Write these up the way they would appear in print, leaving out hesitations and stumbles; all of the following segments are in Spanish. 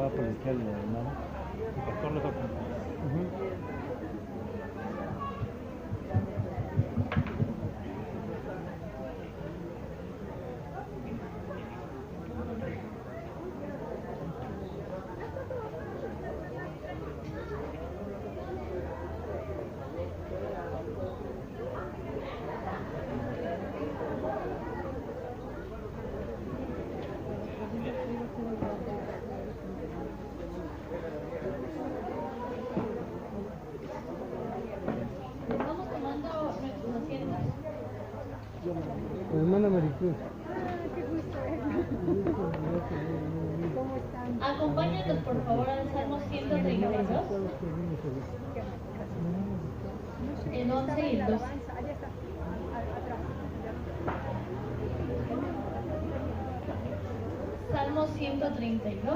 va a predicar el hermano. El pastor lo toca. Vamos tomando nuestros asientos. Hermana Maricruz. ¿Cómo están? Acompáñanos por favor al Salmo 132, el 11 y el 12. Allá está, atrás. Salmo 132,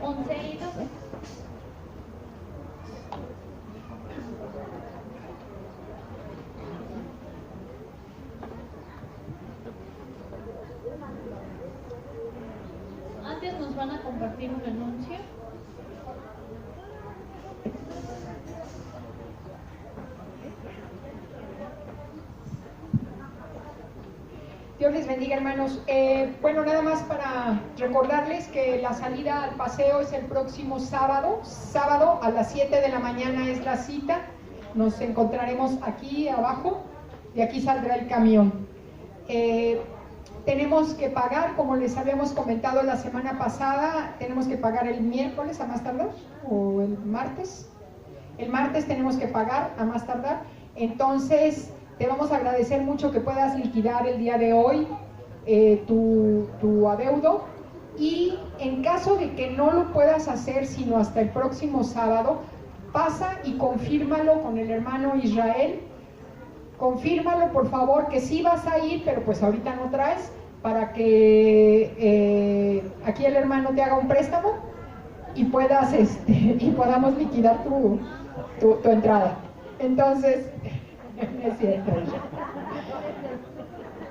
11 y 12. Antes nos van a compartir un anuncio. Dios les bendiga, hermanos. Bueno, nada más para recordarles que la salida al paseo es el próximo sábado a las 7 de la mañana es la cita. Nos encontraremos aquí abajo, de aquí saldrá el camión. Tenemos que pagar, como les habíamos comentado la semana pasada, tenemos que pagar el miércoles a más tardar, o el martes. El martes tenemos que pagar a más tardar. Entonces, te vamos a agradecer mucho que puedas liquidar el día de hoy tu adeudo. Y en caso de que no lo puedas hacer sino hasta el próximo sábado, pasa y confírmalo con el hermano Israel. Confírmalo, por favor, que sí vas a ir, pero pues ahorita no traes, para que aquí el hermano te haga un préstamo y puedas y podamos liquidar tu entrada. Entonces, es cierto.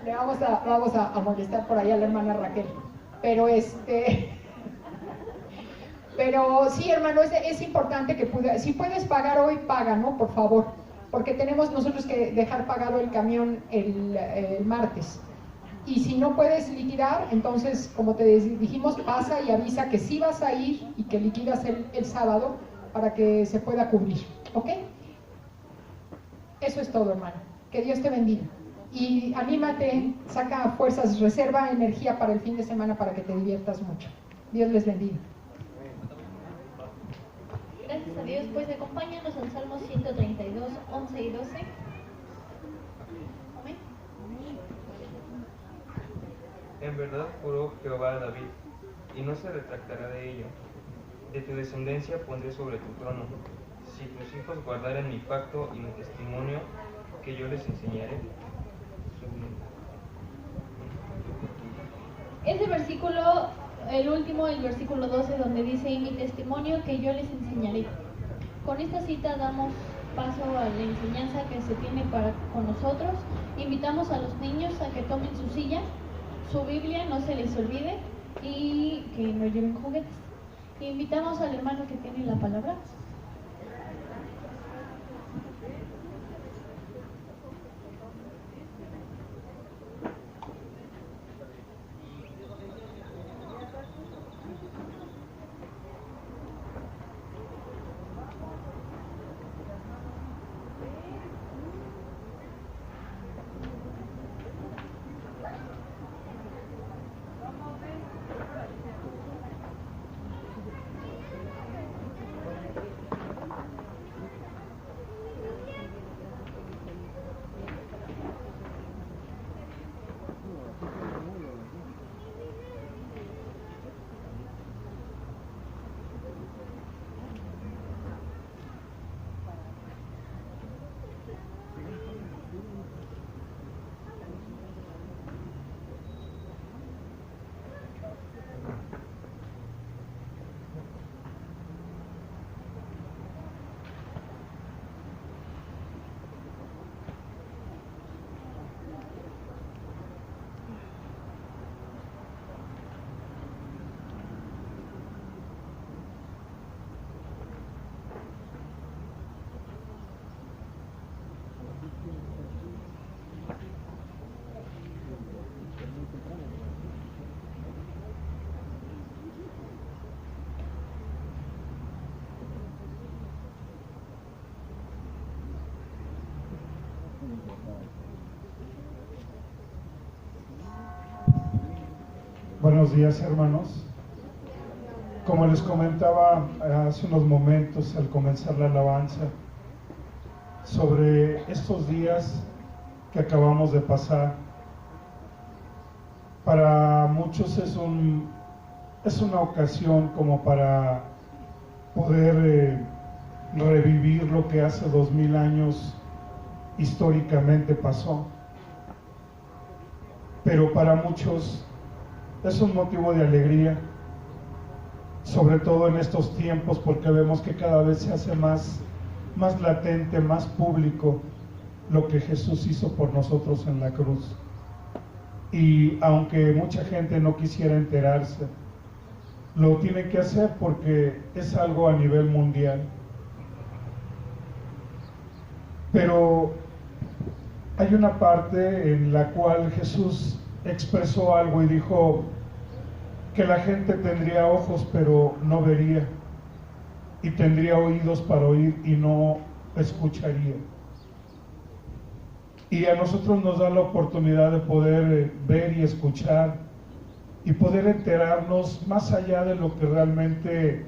Le vamos a molestar por ahí a la hermana Raquel. Pero pero sí, hermano, es importante que si puedes pagar hoy, paga, ¿no? Por favor. Porque tenemos nosotros que dejar pagado el camión el martes. Y si no puedes liquidar, entonces, como te dijimos, pasa y avisa que sí vas a ir y que liquidas el sábado para que se pueda cubrir, ¿ok? Eso es todo, hermano. Que Dios te bendiga. Y anímate, saca fuerzas, reserva energía para el fin de semana para que te diviertas mucho. Dios les bendiga. Gracias a Dios, pues acompáñanos al Salmo 132, 11 y 12. Amén. En verdad juró Jehová a David, y no se retractará de ello. De tu descendencia pondré sobre tu trono, si tus hijos guardaren mi pacto y mi testimonio que yo les enseñaré. Ese versículo, el último, el versículo 12, donde dice, y mi testimonio que yo les enseñaré. Con esta cita damos paso a la enseñanza que se tiene con nosotros. Invitamos a los niños a que tomen su silla, su Biblia, no se les olvide, y que no lleven juguetes. Invitamos al hermano que tiene la palabra. Buenos días, hermanos. Como les comentaba hace unos momentos al comenzar la alabanza, sobre estos días que acabamos de pasar, para muchos es una ocasión como para poder revivir lo que hace 2000 años históricamente pasó. Pero para muchos es un motivo de alegría, sobre todo en estos tiempos, porque vemos que cada vez se hace más latente, más público lo que Jesús hizo por nosotros en la cruz. Y aunque mucha gente no quisiera enterarse, lo tiene que hacer porque es algo a nivel mundial. Pero hay una parte en la cual Jesús expresó algo y dijo que la gente tendría ojos pero no vería, y tendría oídos para oír y no escucharía. Y a nosotros nos da la oportunidad de poder ver y escuchar y poder enterarnos más allá de lo que realmente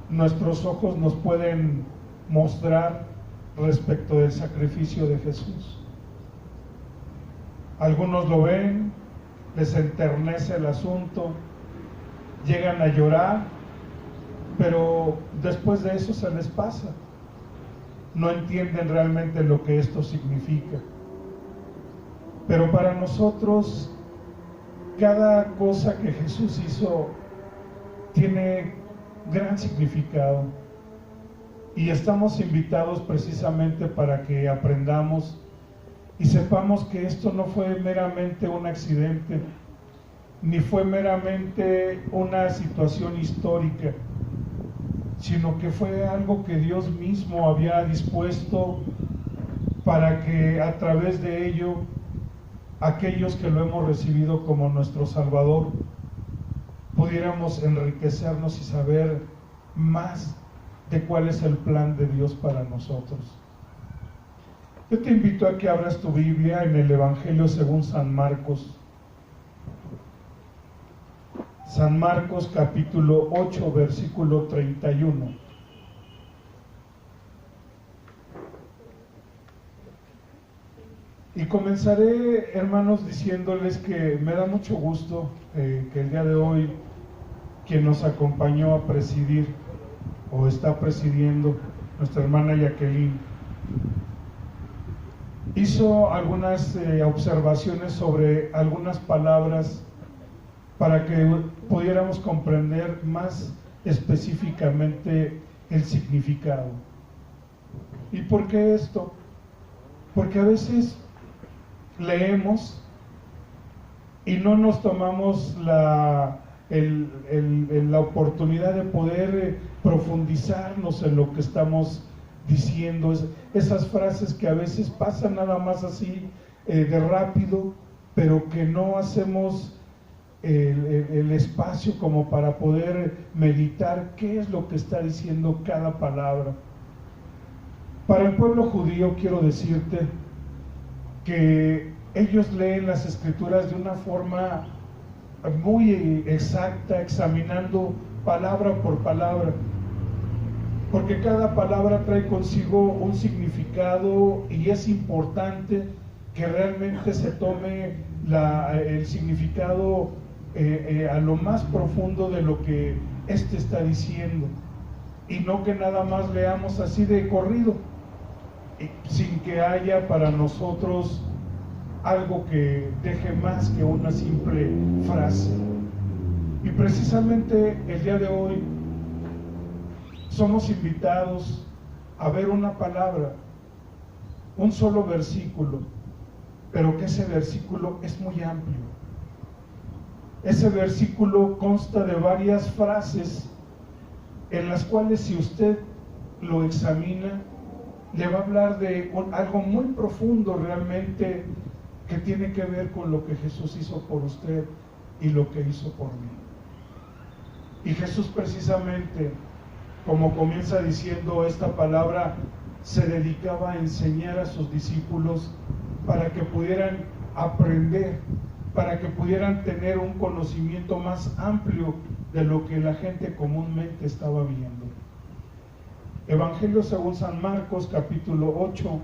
nuestros ojos nos pueden mostrar respecto del sacrificio de Jesús. Algunos lo ven, les enternece el asunto, llegan a llorar, pero después de eso se les pasa. No entienden realmente lo que esto significa. Pero para nosotros, cada cosa que Jesús hizo tiene gran significado. Y estamos invitados precisamente para que aprendamos y sepamos que esto no fue meramente un accidente, ni fue meramente una situación histórica, sino que fue algo que Dios mismo había dispuesto para que a través de ello, aquellos que lo hemos recibido como nuestro Salvador, pudiéramos enriquecernos y saber más de cuál es el plan de Dios para nosotros. Yo te invito a que abras tu Biblia en el Evangelio según San Marcos. San Marcos capítulo 8, versículo 31. Y comenzaré, hermanos, diciéndoles que me da mucho gusto que el día de hoy quien nos acompañó a presidir o está presidiendo, nuestra hermana Jacqueline, hizo algunas observaciones sobre algunas palabras para que pudiéramos comprender más específicamente el significado. ¿Y por qué esto? Porque a veces leemos y no nos tomamos la oportunidad de poder profundizarnos en lo que estamos diciendo, esas frases que a veces pasan nada más así de rápido, pero que no hacemos el espacio como para poder meditar qué es lo que está diciendo cada palabra. Para el pueblo judío quiero decirte que ellos leen las escrituras de una forma muy exacta, examinando palabra por palabra, porque cada palabra trae consigo un significado y es importante que realmente se tome el significado a lo más profundo de lo que éste está diciendo, y no que nada más leamos así de corrido, sin que haya para nosotros algo que deje más que una simple frase. Y precisamente el día de hoy somos invitados a ver una palabra, un solo versículo, pero que ese versículo es muy amplio. Ese versículo consta de varias frases en las cuales, si usted lo examina, le va a hablar de algo muy profundo realmente, que tiene que ver con lo que Jesús hizo por usted y lo que hizo por mí. Y Jesús, precisamente, como comienza diciendo esta palabra, se dedicaba a enseñar a sus discípulos para que pudieran aprender para que pudieran tener un conocimiento más amplio de lo que la gente comúnmente estaba viendo. Evangelio según San Marcos, capítulo 8.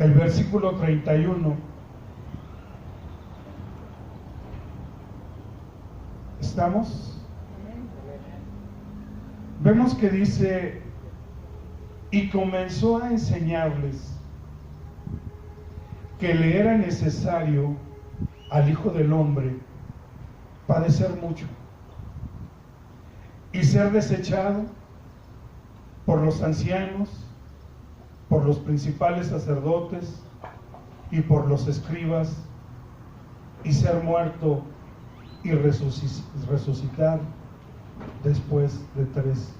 El versículo 31. ¿Estamos? Vemos que dice, y comenzó a enseñarles que le era necesario al Hijo del Hombre padecer mucho y ser desechado por los ancianos, por los principales sacerdotes y por los escribas, y ser muerto y resucitar después de 3 días.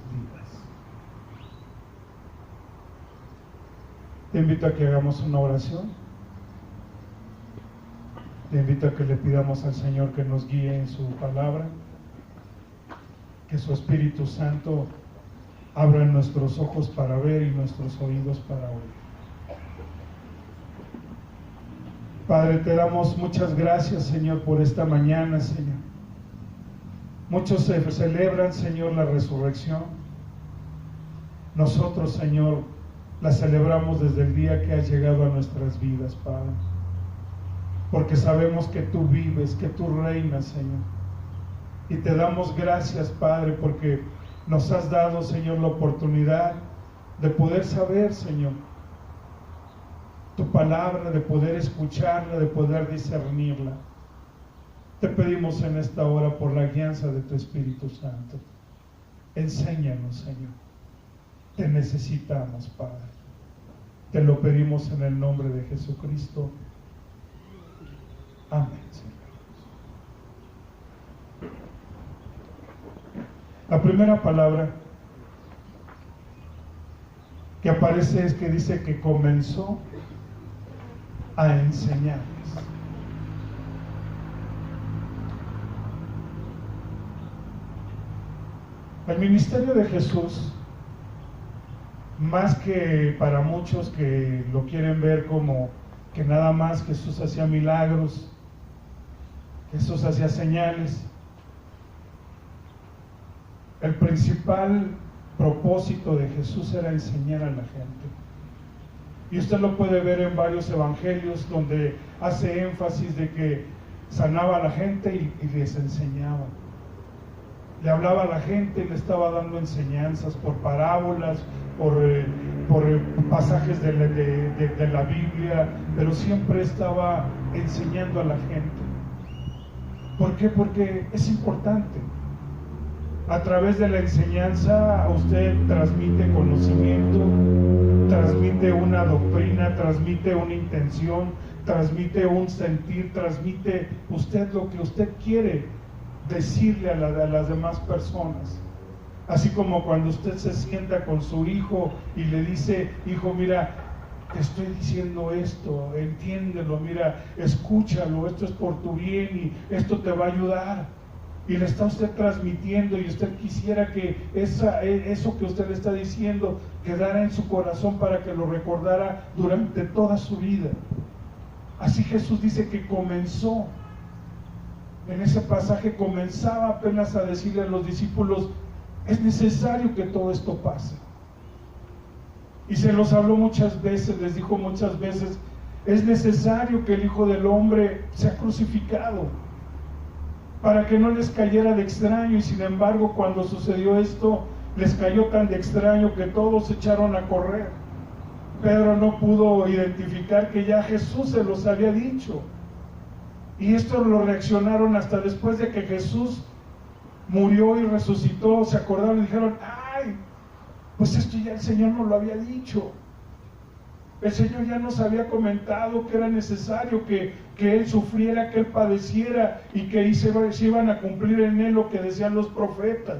Te invito a que hagamos una oración. Te invito a que le pidamos al Señor que nos guíe en su palabra, que su Espíritu Santo abra nuestros ojos para ver y nuestros oídos para oír. Padre, te damos muchas gracias, Señor, por esta mañana, Señor. Muchos celebran, Señor, la resurrección. Nosotros, Señor, la celebramos desde el día que has llegado a nuestras vidas, Padre. Porque sabemos que tú vives, que tú reinas, Señor. Y te damos gracias, Padre, porque nos has dado, Señor, la oportunidad de poder saber, Señor, tu palabra, de poder escucharla, de poder discernirla. Te pedimos en esta hora por la guianza de tu Espíritu Santo. Enséñanos, Señor. Te necesitamos, Padre. Te lo pedimos en el nombre de Jesucristo. Amén, Señor. La primera palabra que aparece es que dice que comenzó a enseñarles. El ministerio de Jesús, más que para muchos que lo quieren ver como que nada más Jesús hacía milagros, Jesús hacía señales, el principal propósito de Jesús era enseñar a la gente. Y usted lo puede ver en varios evangelios donde hace énfasis de que sanaba a la gente y les enseñaba. Le hablaba a la gente y le estaba dando enseñanzas por parábolas, por pasajes de la Biblia, pero siempre estaba enseñando a la gente. ¿Por qué? Porque es importante. A través de la enseñanza usted transmite conocimiento, transmite una doctrina, transmite una intención, transmite un sentir, transmite usted lo que usted quiere decirle a las demás personas. Así como cuando usted se sienta con su hijo y le dice, hijo, mira, te estoy diciendo esto, entiéndelo, mira, escúchalo, esto es por tu bien y esto te va a ayudar. Y le está usted transmitiendo y usted quisiera que eso que usted le está diciendo quedara en su corazón para que lo recordara durante toda su vida. Así Jesús dice que comenzó. En ese pasaje comenzaba apenas a decirle a los discípulos, es necesario que todo esto pase. Y se los habló muchas veces, les dijo muchas veces, es necesario que el Hijo del Hombre sea crucificado, para que no les cayera de extraño. Y sin embargo, cuando sucedió esto, les cayó tan de extraño que todos se echaron a correr. Pedro no pudo identificar que ya Jesús se los había dicho. Y esto lo reaccionaron hasta después de que Jesús murió y resucitó. Se acordaron y dijeron, ay, pues esto ya el Señor nos lo había dicho. El Señor ya nos había comentado que era necesario que Él sufriera, que Él padeciera y que se iban a cumplir en Él lo que decían los profetas.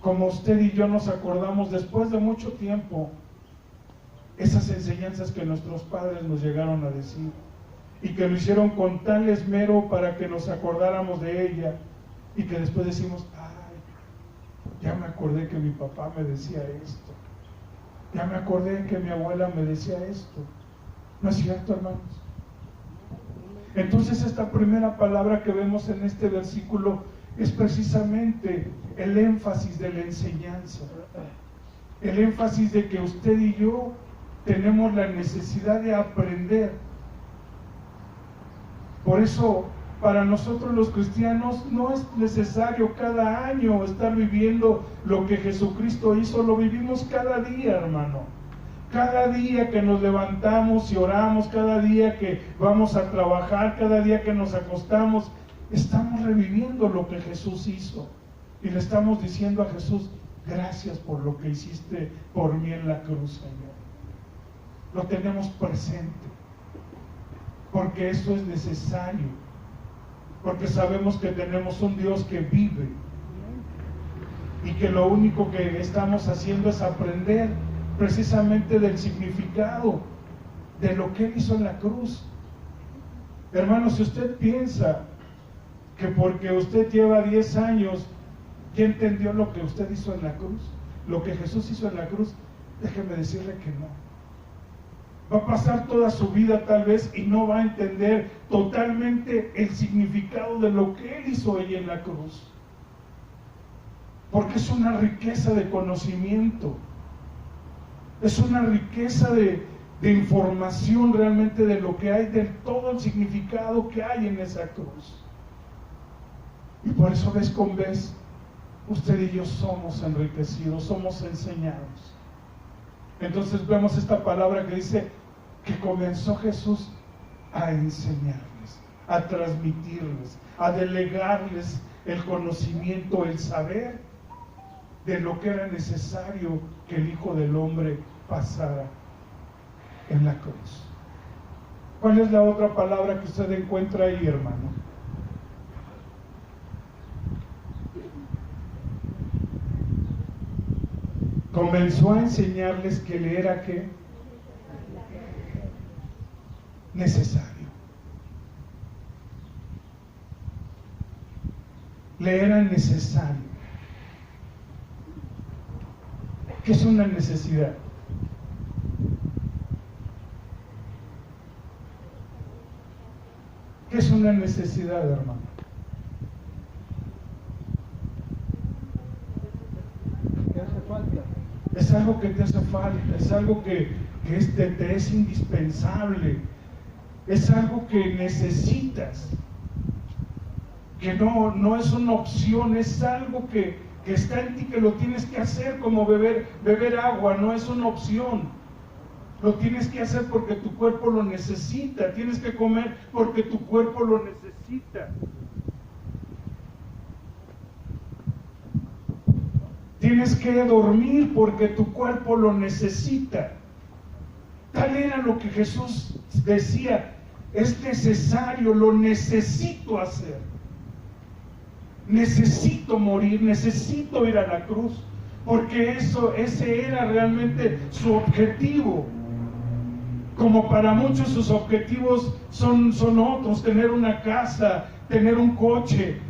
Como usted y yo nos acordamos después de mucho tiempo esas enseñanzas que nuestros padres nos llegaron a decir y que lo hicieron con tal esmero para que nos acordáramos de ella y que después decimos, ay, ya me acordé que mi papá me decía esto, ya me acordé que mi abuela me decía esto. ¿No es cierto, hermanos? Entonces esta primera palabra que vemos en este versículo es precisamente el énfasis de la enseñanza, el énfasis de que usted y yo tenemos la necesidad de aprender. Por eso, para nosotros los cristianos no es necesario cada año estar viviendo lo que Jesucristo hizo, lo vivimos cada día, hermano. Cada día que nos levantamos y oramos, cada día que vamos a trabajar, cada día que nos acostamos, estamos reviviendo lo que Jesús hizo. Y le estamos diciendo a Jesús, gracias por lo que hiciste por mí en la cruz, Señor. Lo tenemos presente, porque eso es necesario, porque sabemos que tenemos un Dios que vive y que lo único que estamos haciendo es aprender precisamente del significado de lo que Él hizo en la cruz. Hermano, si usted piensa que porque usted lleva 10 años ya entendió lo que usted hizo en la cruz, lo que Jesús hizo en la cruz, déjeme decirle que no. Va a pasar toda su vida tal vez y no va a entender totalmente el significado de lo que Él hizo ahí en la cruz, porque es una riqueza de conocimiento, es una riqueza de información realmente de lo que hay, de todo el significado que hay en esa cruz. Y por eso vez con vez usted y yo somos enriquecidos, somos enseñados. Entonces vemos esta palabra que dice que comenzó Jesús a enseñarles, a transmitirles, a delegarles el conocimiento, el saber de lo que era necesario que el Hijo del Hombre pasara en la cruz. ¿Cuál es la otra palabra que usted encuentra ahí, hermano? Comenzó a enseñarles que le era ¿qué? Necesario. Le era necesario. ¿Qué es una necesidad? ¿Qué es una necesidad, hermano? ¿Qué hace falta? Es algo que te hace falta, es algo que te es indispensable, es algo que necesitas, que no es una opción, es algo que está en ti, que lo tienes que hacer, como beber agua, no es una opción. Lo tienes que hacer porque tu cuerpo lo necesita, tienes que comer porque tu cuerpo lo necesita. Tienes que dormir porque tu cuerpo lo necesita. Tal era lo que Jesús decía, es necesario, lo necesito hacer. Necesito morir, necesito ir a la cruz, porque ese era realmente su objetivo. Como para muchos sus objetivos son otros, tener una casa, tener un coche,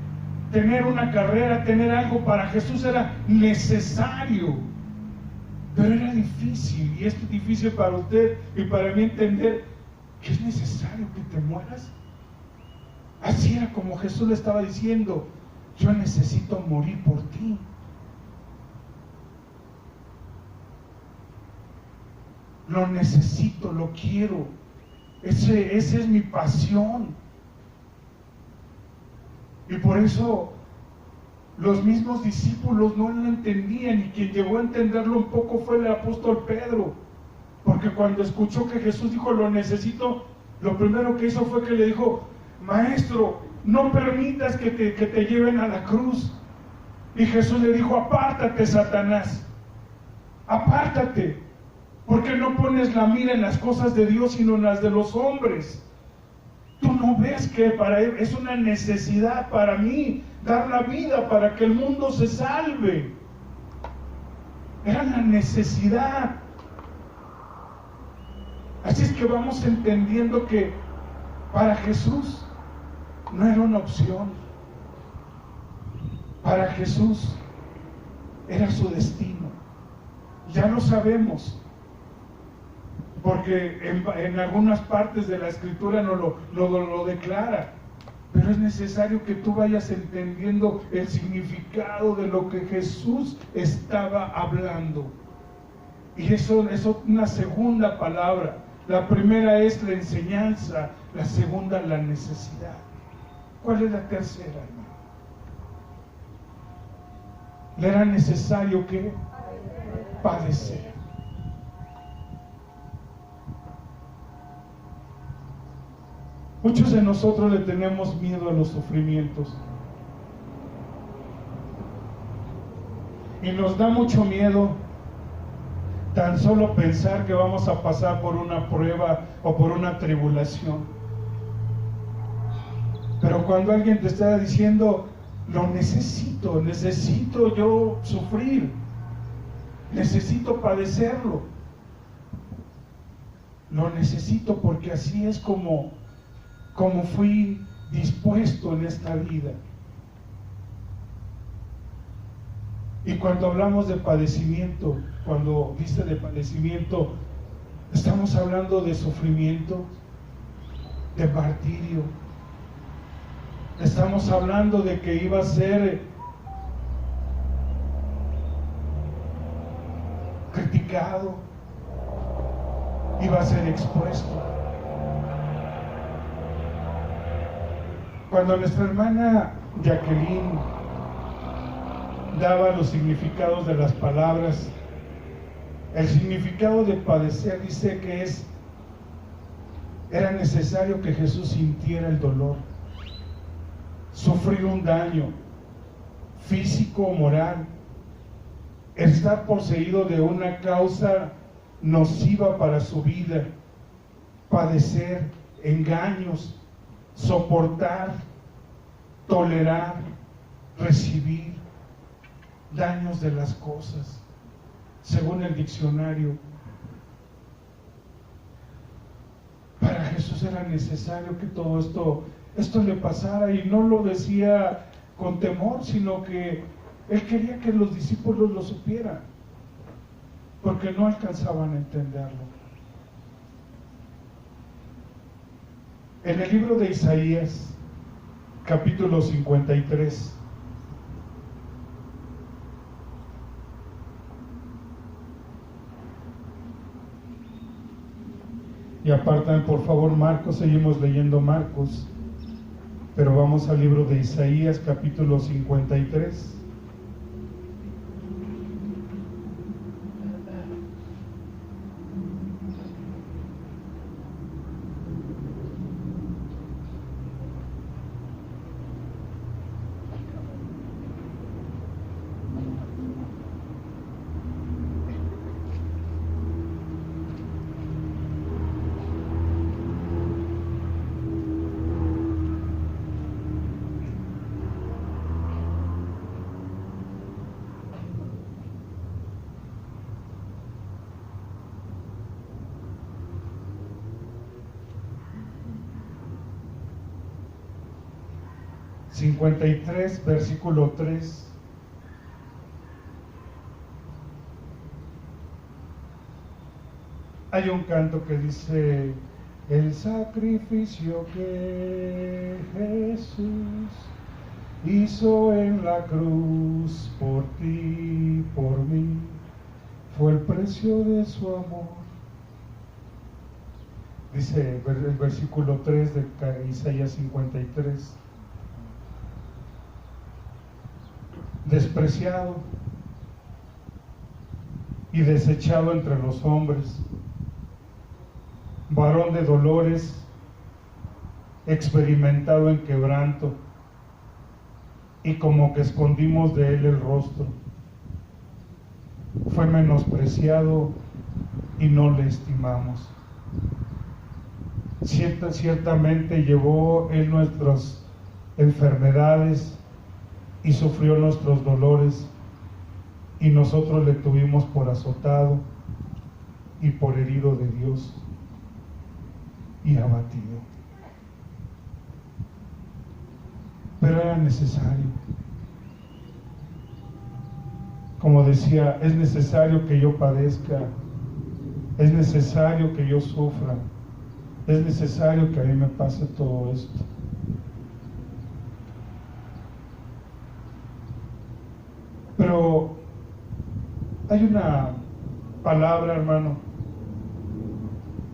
tener una carrera, tener algo. Para Jesús era necesario, pero era difícil, y es difícil para usted y para mí entender que es necesario que te mueras. Así era como Jesús le estaba diciendo, yo necesito morir por ti. Lo necesito, lo quiero. Ese es mi pasión. Y por eso los mismos discípulos no lo entendían, y quien llegó a entenderlo un poco fue el apóstol Pedro, porque cuando escuchó que Jesús dijo lo necesito, lo primero que hizo fue que le dijo, maestro, no permitas que te lleven a la cruz. Y Jesús le dijo, apártate, Satanás, apártate, porque no pones la mira en las cosas de Dios, sino en las de los hombres. Tú no ves que para él es una necesidad para mí dar la vida para que el mundo se salve. Era la necesidad. Así es que vamos entendiendo que para Jesús no era una opción. Para Jesús era su destino. Ya lo sabemos, porque en algunas partes de la Escritura no lo declara, pero es necesario que tú vayas entendiendo el significado de lo que Jesús estaba hablando. Y eso es una segunda palabra. La primera es la enseñanza, la segunda la necesidad. ¿Cuál es la tercera, hermano? Le era necesario que padecer. Muchos de nosotros le tenemos miedo a los sufrimientos. Y nos da mucho miedo tan solo pensar que vamos a pasar por una prueba o por una tribulación. Pero cuando alguien te está diciendo, lo necesito yo sufrir, necesito padecerlo, lo necesito porque así es como fui dispuesto en esta vida. Y cuando hablamos de padecimiento, cuando dice de padecimiento, estamos hablando de sufrimiento, de martirio. Estamos hablando de que iba a ser criticado, iba a ser expuesto. Cuando nuestra hermana Jacqueline daba los significados de las palabras, el significado de padecer dice que era necesario que Jesús sintiera el dolor, sufrir un daño físico o moral, estar poseído de una causa nociva para su vida, padecer engaños, soportar, tolerar, recibir daños de las cosas. Según el diccionario, para Jesús era necesario que todo esto le pasara, y no lo decía con temor, sino que Él quería que los discípulos lo supieran, porque no alcanzaban a entenderlo. En el libro de Isaías, capítulo 53, y apartan por favor Marcos, seguimos leyendo Marcos, pero vamos al libro de Isaías, capítulo 53. ...53, versículo 3... hay un canto que dice: el sacrificio que Jesús hizo en la cruz por ti, por mí, fue el precio de su amor. Dice el versículo 3 de Isaías 53: despreciado y desechado entre los hombres, varón de dolores, experimentado en quebranto, y como que escondimos de él el rostro. Fue menospreciado y no le estimamos. Ciertamente llevó él nuestras enfermedades y sufrió nuestros dolores, y nosotros le tuvimos por azotado y por herido de Dios y abatido. Pero era necesario. Como decía, es necesario que yo padezca, es necesario que yo sufra, es necesario que a mí me pase todo esto. Pero hay una palabra, hermano,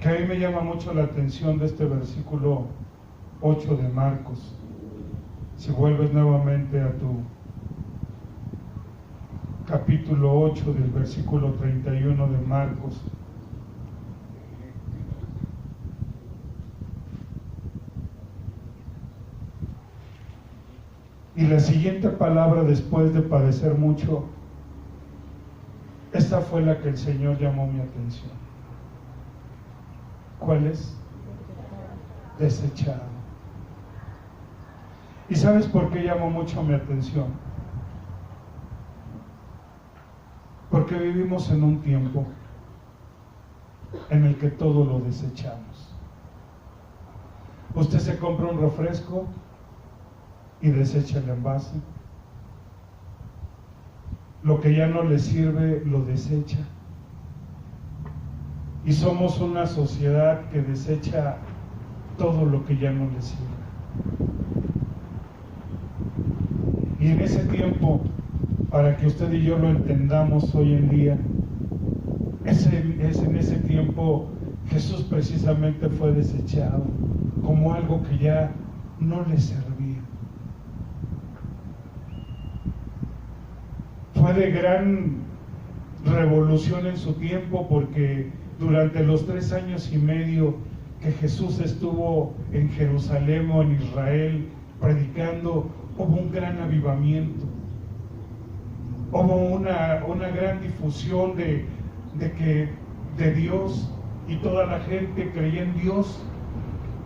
que a mí me llama mucho la atención de este versículo 8 de Marcos. Si vuelves nuevamente a tu capítulo 8 del versículo 31 de Marcos. Y la siguiente palabra, después de padecer mucho, esta fue la que el Señor llamó mi atención. ¿Cuál es? Desechado. ¿Y sabes por qué llamó mucho mi atención? Porque vivimos en un tiempo en el que todo lo desechamos. Usted se compra un refresco y desecha el envase. Lo que ya no le sirve lo desecha. Y somos una sociedad que desecha todo lo que ya no le sirve. Y en ese tiempo, para que usted y yo lo entendamos hoy en día, es en ese tiempo Jesús precisamente fue desechado como algo que ya no le servía. Fue de gran revolución en su tiempo, porque durante los 3 años y medio que Jesús estuvo en Jerusalén o en Israel predicando, hubo un gran avivamiento, hubo una gran difusión de Dios, y toda la gente creía en Dios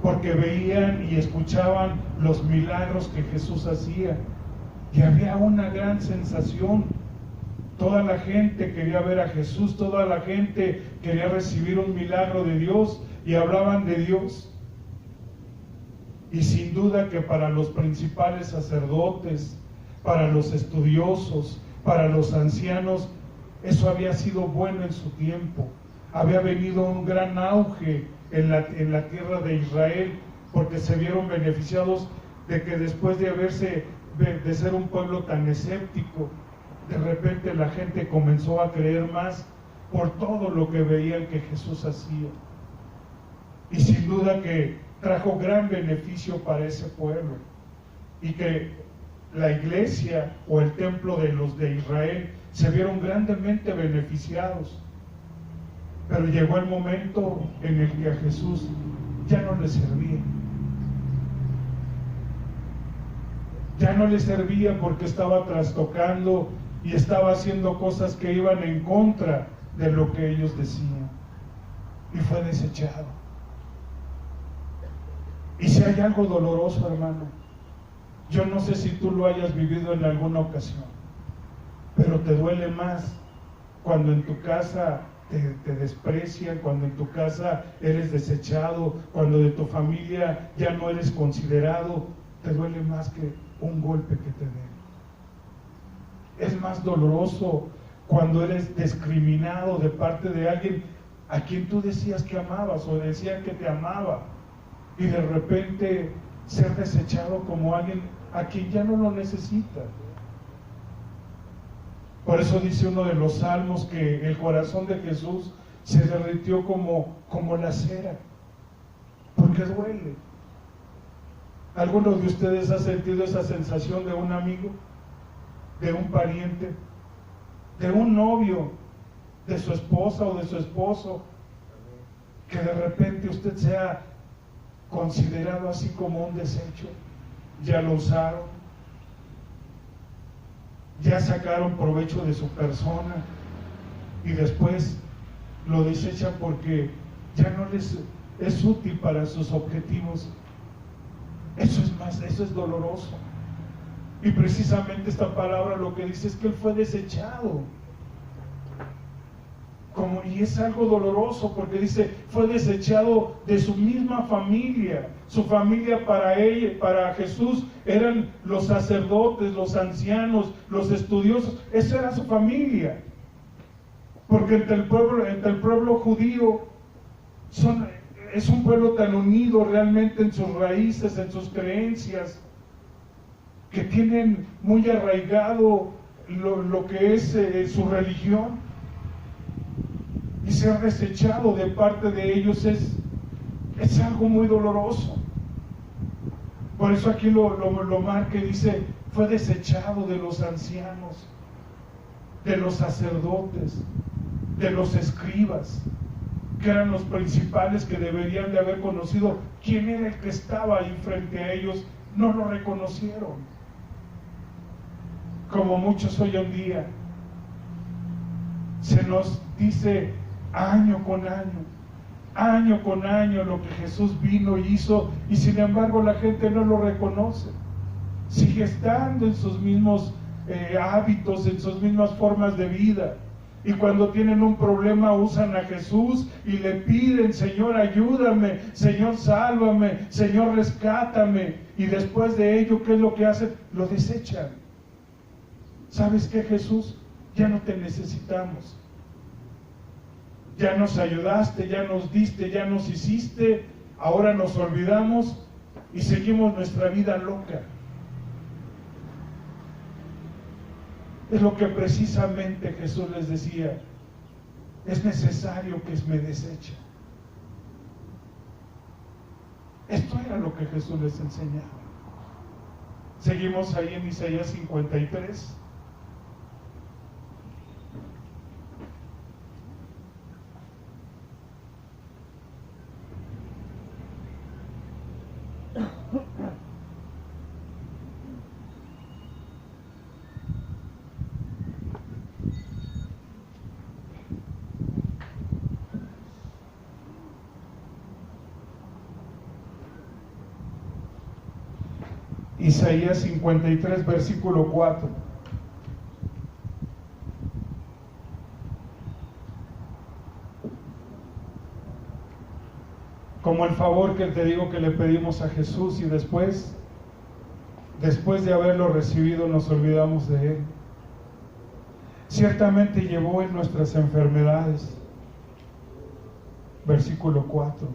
porque veían y escuchaban los milagros que Jesús hacía, y había una gran sensación. Toda la gente quería ver a Jesús, toda la gente quería recibir un milagro de Dios, y hablaban de Dios. Y sin duda que para los principales sacerdotes, para los estudiosos, para los ancianos, eso había sido bueno en su tiempo. Había venido un gran auge en la tierra de Israel, porque se vieron beneficiados de que después de ser un pueblo tan escéptico, de repente la gente comenzó a creer más por todo lo que veían que Jesús hacía. Y sin duda que trajo gran beneficio para ese pueblo, y que la iglesia o el templo de los de Israel se vieron grandemente beneficiados. Pero llegó el momento en el que a Jesús ya no le servía. Ya no le servía porque estaba trastocando y estaba haciendo cosas que iban en contra de lo que ellos decían, y fue desechado. Y si hay algo doloroso, hermano, yo no sé si tú lo hayas vivido en alguna ocasión, pero te duele más cuando en tu casa te desprecian, cuando en tu casa eres desechado, cuando de tu familia ya no eres considerado. Te duele más que un golpe que te den. Es más doloroso cuando eres discriminado de parte de alguien a quien tú decías que amabas o decían que te amaba, y de repente ser desechado como alguien a quien ya no lo necesita. Por eso dice uno de los salmos que el corazón de Jesús se derritió como la cera, porque duele. ¿Alguno de ustedes ha sentido esa sensación de un amigo, de un pariente, de un novio, de su esposa o de su esposo, que de repente usted sea considerado así como un desecho? Ya lo usaron, ya sacaron provecho de su persona, y después lo desechan porque ya no les es útil para sus objetivos. Eso es doloroso. Y precisamente esta palabra lo que dice es que él fue desechado y es algo doloroso porque dice, fue desechado de su misma familia. Su familia para Jesús eran los sacerdotes, los ancianos, los estudiosos. Esa era su familia. Porque entre el pueblo judío es un pueblo tan unido realmente en sus raíces, en sus creencias, que tienen muy arraigado lo que es su religión. Y ser desechado de parte de ellos es algo muy doloroso. Por eso aquí lo marca y dice, fue desechado de los ancianos, de los sacerdotes, de los escribas, que eran los principales que deberían de haber conocido quién era el que estaba ahí frente a ellos. No lo reconocieron. Como muchos hoy en día, se nos dice año con año lo que Jesús vino y hizo, y sin embargo la gente no lo reconoce. Sigue estando en sus mismos hábitos, en sus mismas formas de vida. Y cuando tienen un problema usan a Jesús y le piden, Señor, ayúdame, Señor, sálvame, Señor, rescátame. Y después de ello, ¿qué es lo que hacen? Lo desechan. ¿Sabes qué, Jesús? Ya no te necesitamos. Ya nos ayudaste, ya nos diste, ya nos hiciste. Ahora nos olvidamos y seguimos nuestra vida loca. Es lo que precisamente Jesús les decía. Es necesario que me desechen. Esto era lo que Jesús les enseñaba. Seguimos ahí en Isaías 53. Isaías 53, versículo 4. Como el favor que te digo que le pedimos a Jesús y después de haberlo recibido nos olvidamos de Él. Ciertamente llevó en nuestras enfermedades. Versículo 4.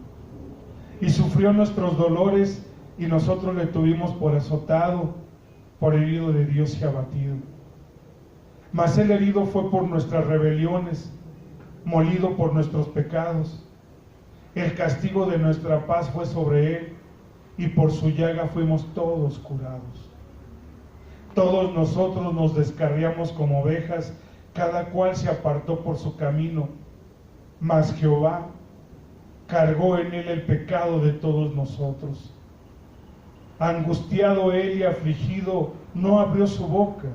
Y sufrió nuestros dolores y nosotros le tuvimos por azotado, por herido de Dios y abatido. Mas el herido fue por nuestras rebeliones, molido por nuestros pecados. El castigo de nuestra paz fue sobre él, y por su llaga fuimos todos curados. Todos nosotros nos descarriamos como ovejas, cada cual se apartó por su camino, mas Jehová cargó en él el pecado de todos nosotros. Angustiado él y afligido, no abrió su boca.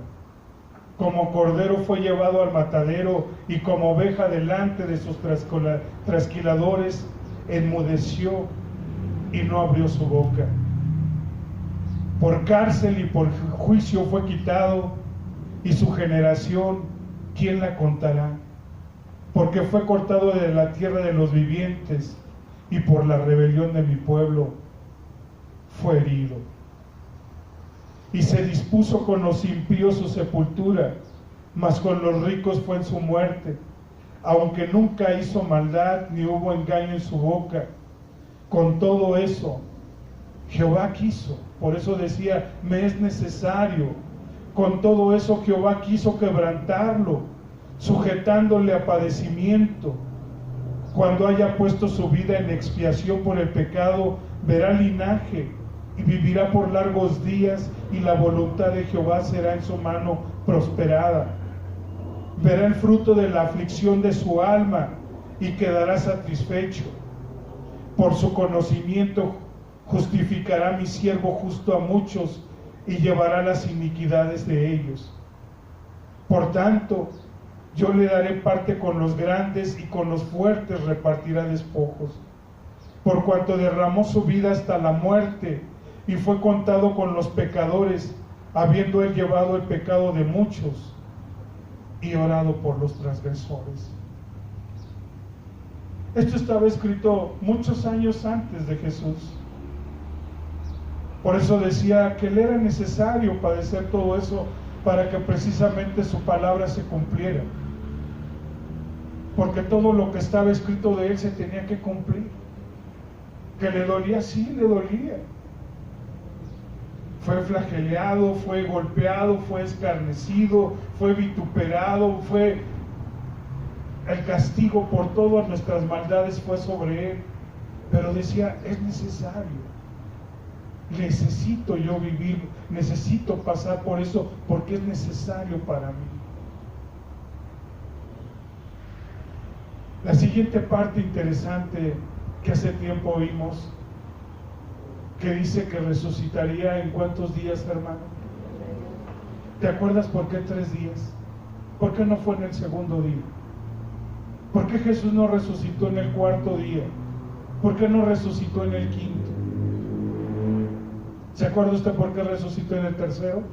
Como cordero fue llevado al matadero, y como oveja delante de sus trasquiladores, enmudeció y no abrió su boca. Por cárcel y por juicio fue quitado, y su generación, ¿quién la contará? Porque fue cortado de la tierra de los vivientes, y por la rebelión de mi pueblo fue herido. Y se dispuso con los impíos su sepultura, mas con los ricos fue en su muerte, aunque nunca hizo maldad ni hubo engaño en su boca. Con todo eso Jehová quiso, por eso decía, me es necesario. Con todo eso Jehová quiso quebrantarlo, sujetándole a padecimiento. Cuando haya puesto su vida en expiación por el pecado, verá linaje y vivirá por largos días, y la voluntad de Jehová será en su mano prosperada. Verá el fruto de la aflicción de su alma y quedará satisfecho. Por su conocimiento justificará mi siervo justo a muchos y llevará las iniquidades de ellos. Por tanto, yo le daré parte con los grandes, y con los fuertes repartirá despojos. Por cuanto derramó su vida hasta la muerte y fue contado con los pecadores, habiendo él llevado el pecado de muchos y orado por los transgresores. Esto estaba escrito muchos años antes de Jesús. Por eso decía que le era necesario padecer todo eso para que precisamente su palabra se cumpliera. Porque todo lo que estaba escrito de él se tenía que cumplir. Que le dolía, sí, le dolía. Fue flageleado, fue golpeado, fue escarnecido, fue vituperado, fue el castigo por todas nuestras maldades fue sobre él. Pero decía, es necesario. Necesito yo vivir, necesito pasar por eso porque es necesario para mí. La siguiente parte interesante que hace tiempo oímos, que dice que resucitaría en ¿cuántos días, hermano? ¿Te acuerdas por qué 3 días? ¿Por qué no fue en el segundo día? ¿Por qué Jesús no resucitó en el 4.º día? ¿Por qué no resucitó en el 5.º? ¿Se acuerda usted por qué resucitó en el 3.º?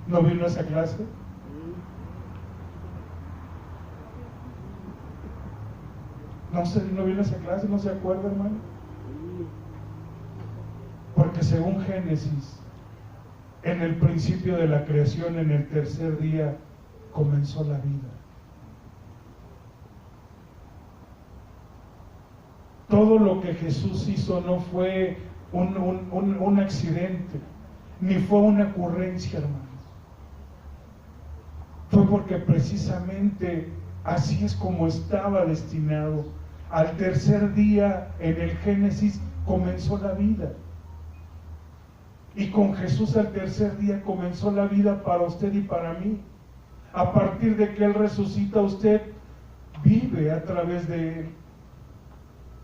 ¿No vino a esa clase? ¿No vino a esa clase? ¿No se acuerda, hermano? Porque según Génesis, en el principio de la creación, en el 3.er día, comenzó la vida. Todo lo que Jesús hizo no fue un accidente, ni fue una ocurrencia, hermanos. Fue porque precisamente así es como estaba destinado. Al 3.er día, en el Génesis, comenzó la vida. Y con Jesús al 3.er día comenzó la vida para usted y para mí. A partir de que Él resucita, usted vive a través de Él.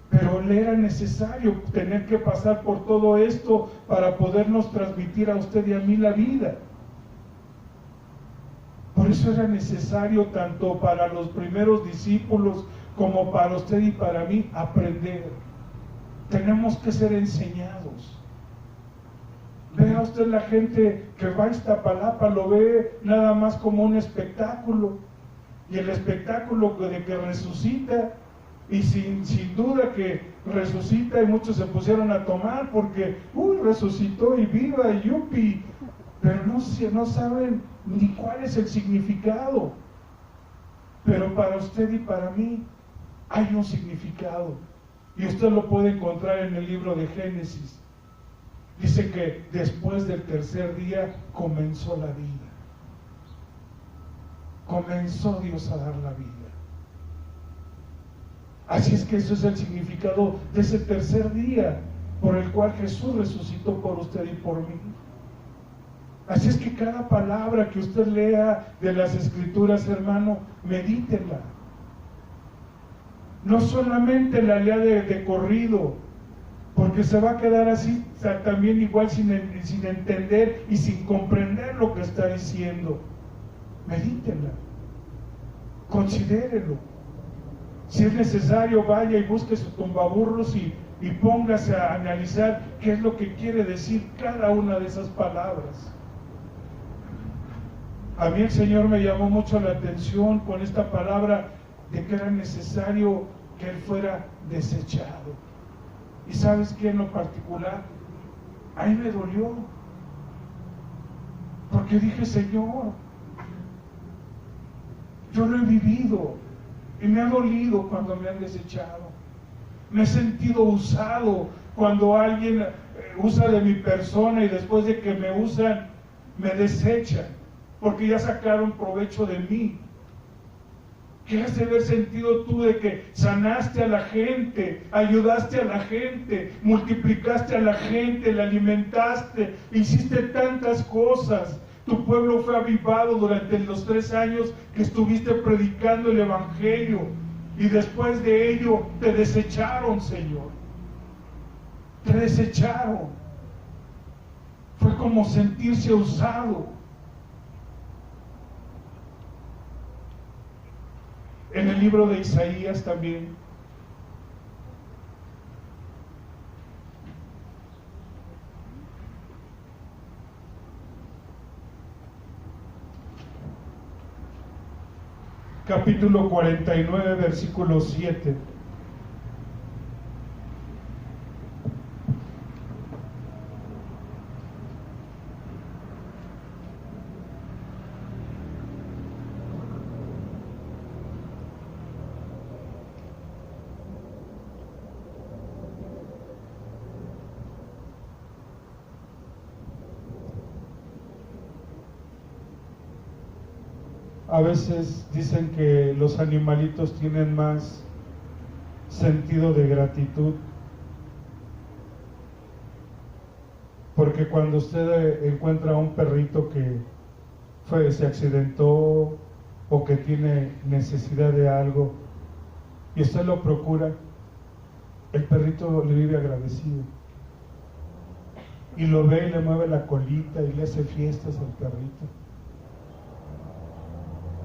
Pero le era necesario tener que pasar por todo esto para podernos transmitir a usted y a mí la vida. Por eso era necesario tanto para los primeros discípulos como para usted y para mí aprender. Tenemos que ser enseñados. Vea usted la gente que va a Iztapalapa, lo ve nada más como un espectáculo. Y el espectáculo de que resucita, y sin duda que resucita, y muchos se pusieron a tomar porque, resucitó y viva, y yupi. Pero no saben ni cuál es el significado. Pero para usted y para mí hay un significado. Y usted lo puede encontrar en el libro de Génesis. Dice que después del 3.er día comenzó la vida. Comenzó Dios a dar la vida. Así es que eso es el significado de ese 3.er día por el cual Jesús resucitó por usted y por mí. Así es que cada palabra que usted lea de las Escrituras, hermano, medítela. No solamente la lea de corrido, porque se va a quedar así también igual sin entender y sin comprender lo que está diciendo. Medítela, considérelo. Si es necesario, vaya y busque su tumbaburros y póngase a analizar qué es lo que quiere decir cada una de esas palabras. A mí el Señor me llamó mucho la atención con esta palabra de que era necesario que Él fuera desechado. ¿Y sabes qué en lo particular? A mí me dolió. Porque dije, Señor, yo lo he vivido y me ha dolido cuando me han desechado. Me he sentido usado cuando alguien usa de mi persona y después de que me usan, me desechan porque ya sacaron provecho de mí. ¿Qué has de haber sentido tú de que sanaste a la gente, ayudaste a la gente, multiplicaste a la gente, la alimentaste, hiciste tantas cosas? Tu pueblo fue avivado durante los 3 años que estuviste predicando el Evangelio y después de ello te desecharon, Señor. Te desecharon. Fue como sentirse usado. En el libro de Isaías también, capítulo 49, versículo 7. A veces dicen que los animalitos tienen más sentido de gratitud, porque cuando usted encuentra a un perrito que se accidentó o que tiene necesidad de algo y usted lo procura, el perrito le vive agradecido y lo ve y le mueve la colita y le hace fiestas al perrito.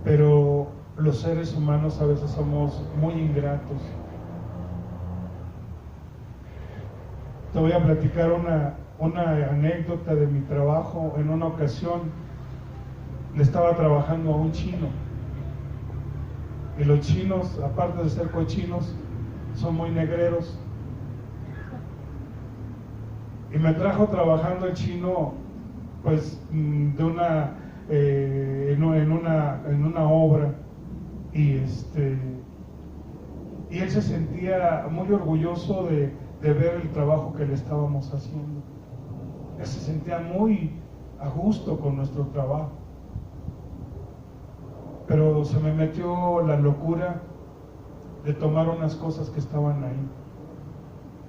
Pero los seres humanos a veces somos muy ingratos. Te voy a platicar una anécdota de mi trabajo. En una ocasión le estaba trabajando a un chino, y los chinos, aparte de ser cochinos, son muy negreros, y me trajo trabajando el chino pues de una en una obra, y él se sentía muy orgulloso de ver el trabajo que le estábamos haciendo. Él se sentía muy a gusto con nuestro trabajo, pero se me metió la locura de tomar unas cosas que estaban ahí.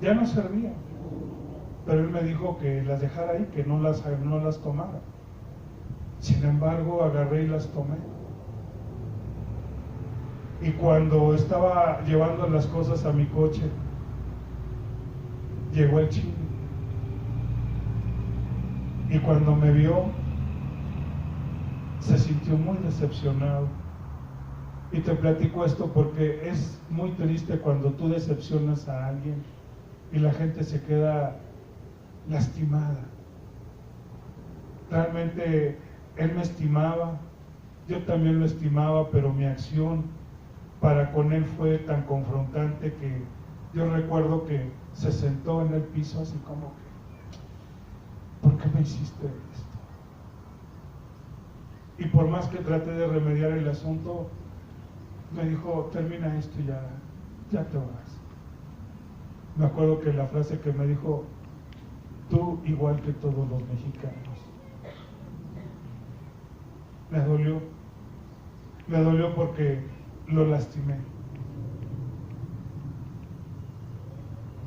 Ya no servían, pero él me dijo que las dejara ahí, que no las tomara. Sin embargo, agarré y las tomé. Y cuando estaba llevando las cosas a mi coche, llegó el chino. Y cuando me vio, se sintió muy decepcionado. Y te platico esto porque es muy triste cuando tú decepcionas a alguien y la gente se queda lastimada. Realmente él me estimaba, yo también lo estimaba, pero mi acción para con él fue tan confrontante que yo recuerdo que se sentó en el piso así como que, ¿por qué me hiciste esto? Y por más que traté de remediar el asunto, me dijo, termina esto y ya te vas. Me acuerdo que la frase que me dijo, tú igual que todos los mexicanos. Me dolió porque lo lastimé.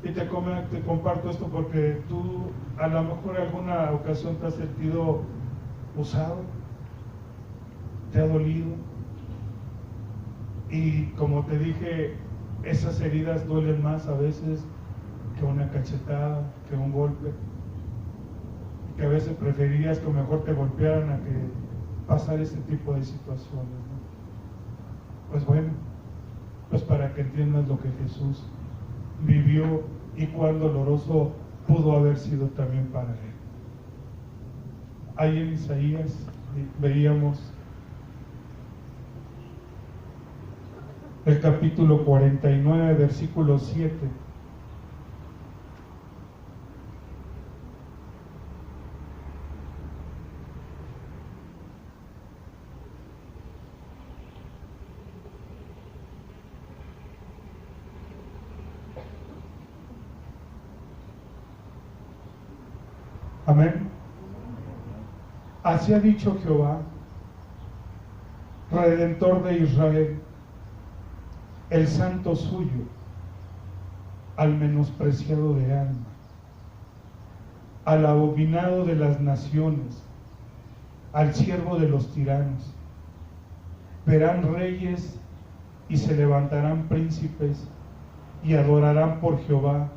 Y te comparto esto porque tú a lo mejor en alguna ocasión te has sentido usado, te ha dolido, y como te dije, esas heridas duelen más a veces que una cachetada, que un golpe, que a veces preferirías que mejor te golpearan a que pasar ese tipo de situaciones, ¿no? Pues bueno, pues para que entiendas lo que Jesús vivió y cuán doloroso pudo haber sido también para él. Ahí en Isaías veíamos el capítulo 49, versículo 7. Amén. Así ha dicho Jehová, Redentor de Israel, el santo suyo, al menospreciado de alma, al abominado de las naciones, al siervo de los tiranos. Verán reyes y se levantarán príncipes y adorarán por Jehová,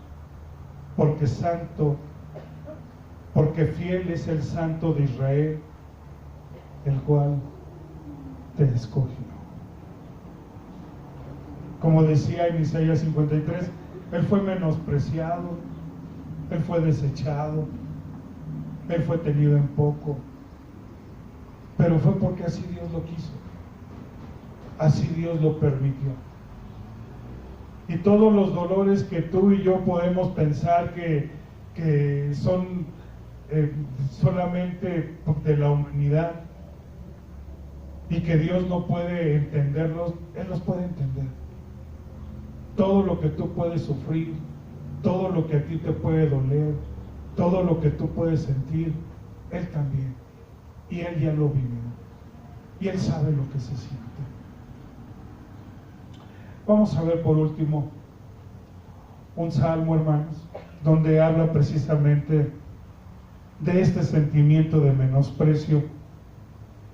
porque santo, porque fiel es el Santo de Israel, el cual te escogió. Como decía en Isaías 53, él fue menospreciado, él fue desechado, él fue tenido en poco, pero fue porque así Dios lo quiso. así Dios lo permitió. Y todos los dolores que tú y yo podemos pensar que son solamente de la humanidad y que Dios no puede entenderlos, Él los puede entender. Todo lo que tú puedes sufrir, todo lo que a ti te puede doler, todo lo que tú puedes sentir, Él también. Y Él ya lo vivió. Y Él sabe lo que se siente. Vamos a ver por último un salmo, hermanos, donde habla precisamente de este sentimiento de menosprecio,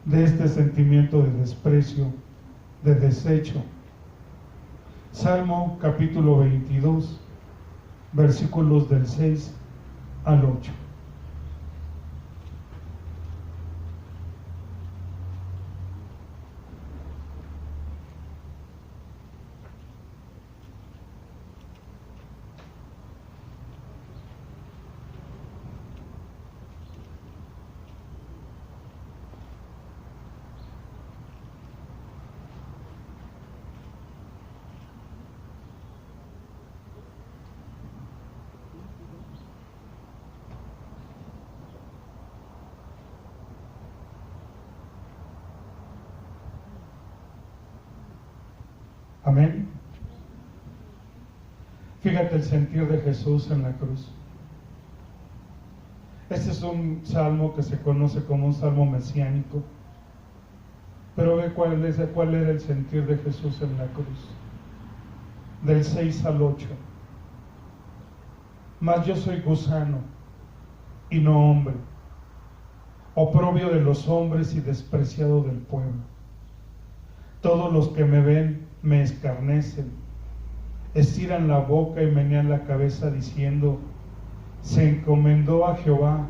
de este sentimiento de desprecio, de desecho. Salmo capítulo 22, versículos del 6 al 8. Amén. Fíjate el sentir de Jesús en la cruz. Este es un salmo que se conoce como un salmo mesiánico. Pero ve cuál era el sentir de Jesús en la cruz. Del 6 al 8. Mas yo soy gusano y no hombre, oprobio de los hombres y despreciado del pueblo. Todos los que me ven me escarnecen, estiran la boca y menean la cabeza diciendo: se encomendó a Jehová,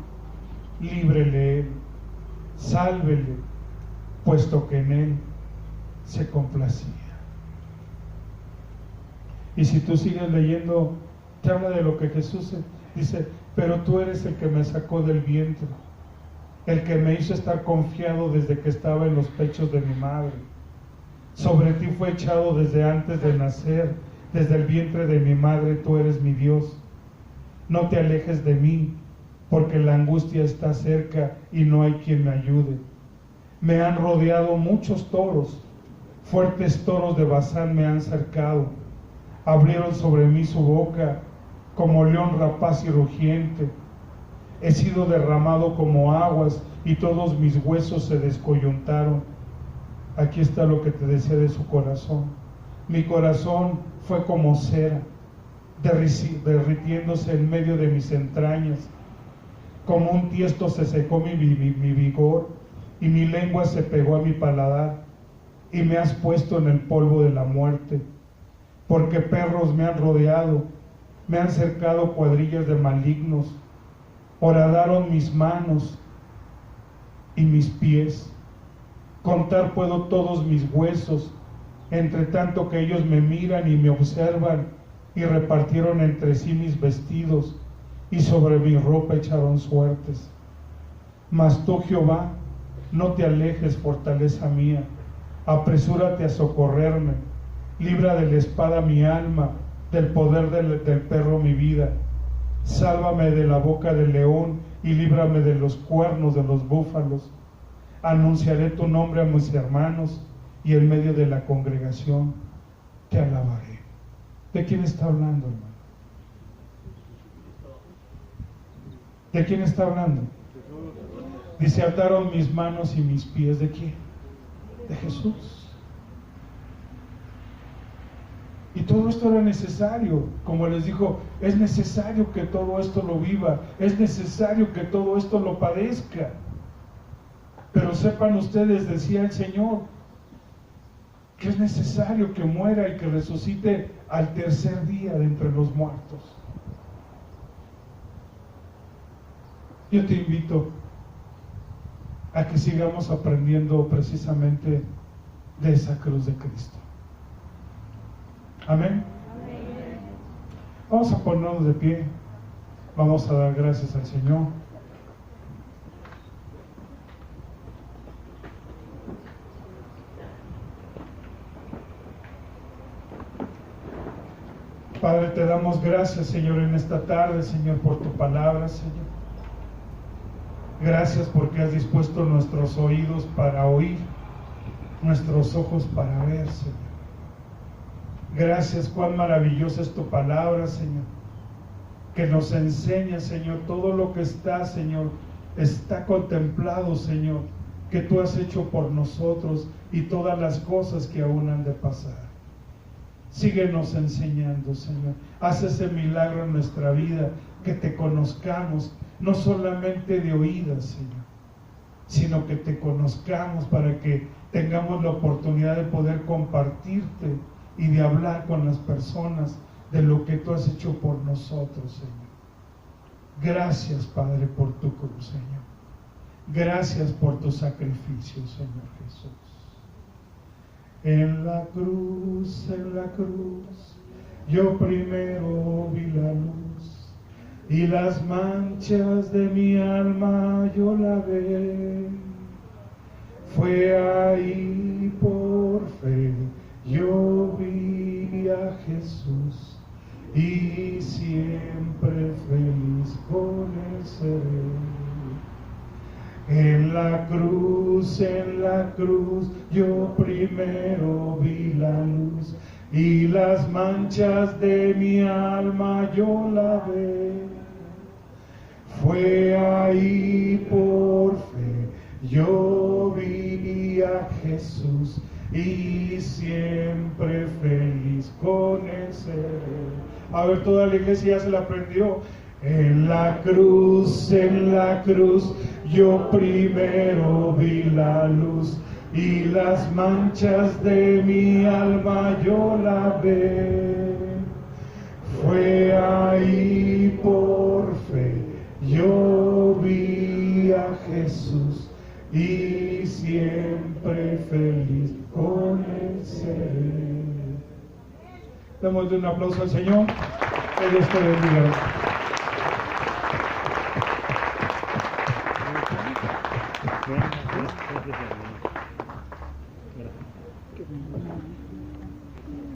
líbrele él, sálvele, puesto que en él se complacía. Y si tú sigues leyendo, te habla de lo que Jesús dice: pero tú eres el que me sacó del vientre, el que me hizo estar confiado desde que estaba en los pechos de mi madre. Sobre ti fue echado desde antes de nacer, desde el vientre de mi madre tú eres mi Dios. No te alejes de mí, porque la angustia está cerca y no hay quien me ayude. Me han rodeado muchos toros, fuertes toros de Basán me han cercado. Abrieron sobre mí su boca, como león rapaz y rugiente. He sido derramado como aguas y todos mis huesos se descoyuntaron. Aquí está lo que te decía de su corazón. Mi corazón fue como cera, derritiéndose en medio de mis entrañas. Como un tiesto se secó mi vigor, y mi lengua se pegó a mi paladar, y me has puesto en el polvo de la muerte. Porque perros me han rodeado, me han cercado cuadrillas de malignos. Horadaron mis manos y mis pies. Contar puedo todos mis huesos, entre tanto que ellos me miran y me observan, y repartieron entre sí mis vestidos, y sobre mi ropa echaron suertes. Mas tú, Jehová, no te alejes, fortaleza mía, apresúrate a socorrerme, libra de la espada mi alma, del poder del perro mi vida. Sálvame de la boca del león y líbrame de los cuernos de los búfalos. Anunciaré tu nombre a mis hermanos y en medio de la congregación te alabaré. ¿De quién está hablando, hermano? ¿De quién está hablando? Dice: ataron mis manos y mis pies. ¿De quién? De Jesús. Y todo esto era necesario. Como les dijo, es necesario que todo esto lo viva, es necesario que todo esto lo padezca. Pero sepan ustedes, decía el Señor, que es necesario que muera y que resucite al tercer día de entre los muertos. Yo te invito a que sigamos aprendiendo precisamente de esa cruz de Cristo. Amén. Vamos a ponernos de pie. Vamos a dar gracias al Señor. Padre, te damos gracias, Señor, en esta tarde, Señor, por tu palabra, Señor. Gracias porque has dispuesto nuestros oídos para oír, nuestros ojos para ver, Señor. Gracias, cuán maravillosa es tu palabra, Señor, que nos enseña, Señor, todo lo que está, Señor, está contemplado, Señor, que tú has hecho por nosotros y todas las cosas que aún han de pasar. Síguenos enseñando, Señor. Haz ese milagro en nuestra vida, que te conozcamos, no solamente de oídas, Señor, sino que te conozcamos para que tengamos la oportunidad de poder compartirte y de hablar con las personas de lo que tú has hecho por nosotros, Señor. Gracias, Padre, por tu cruz, Señor. Gracias por tu sacrificio, Señor Jesús. En la cruz, yo primero vi la luz, y las manchas de mi alma yo lavé. Fue ahí por fe, yo vi a Jesús, y siempre feliz con él seré. En la cruz, yo primero vi la luz, y las manchas de mi alma yo lavé. Fue ahí por fe, yo vi a Jesús, y siempre feliz con él seré. A ver, toda la iglesia ya se la aprendió. En la cruz, yo primero vi la luz, y las manchas de mi alma yo lavé. Fue ahí por fe, yo vi a Jesús, y siempre feliz con él seré. Démosle un aplauso al Señor. Que Dios te bendiga.